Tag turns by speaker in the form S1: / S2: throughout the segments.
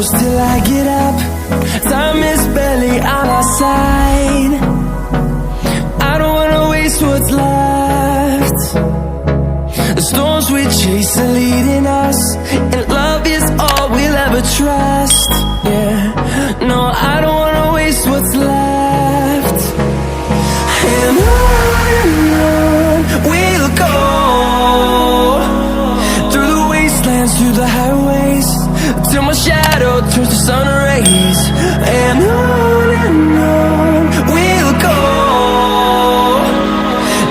S1: push till I get up. Time is barely on our side. I don't wanna waste what's left. The storms we chase are leading us, and love is all we'll ever trust. Yeah, no, I don't wanna waste what's left. And on we'll go, through the wastelands, through the highways, till my shadow turns to sun rays. And on we'll go,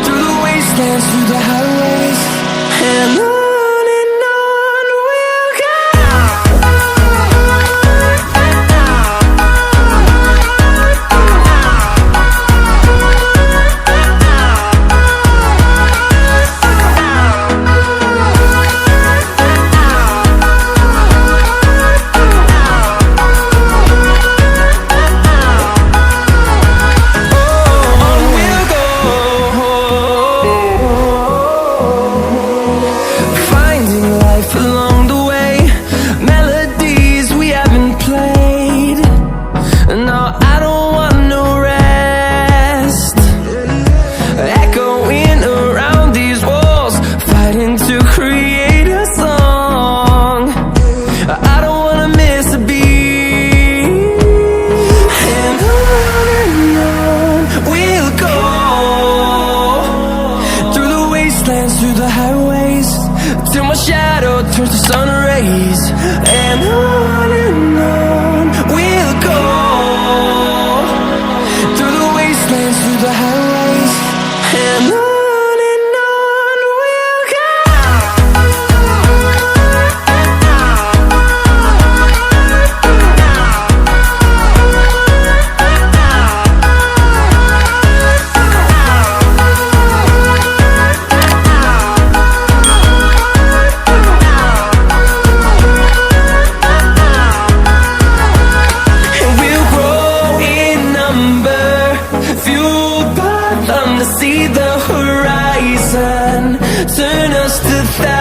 S1: through the wastelands, through the highways, and on we'll go. Through the highways, till my shadow turns to sun rays. And on we'll go, through the wastelands, through the highways, and on we'll go. See the horizon, turn us to thousands.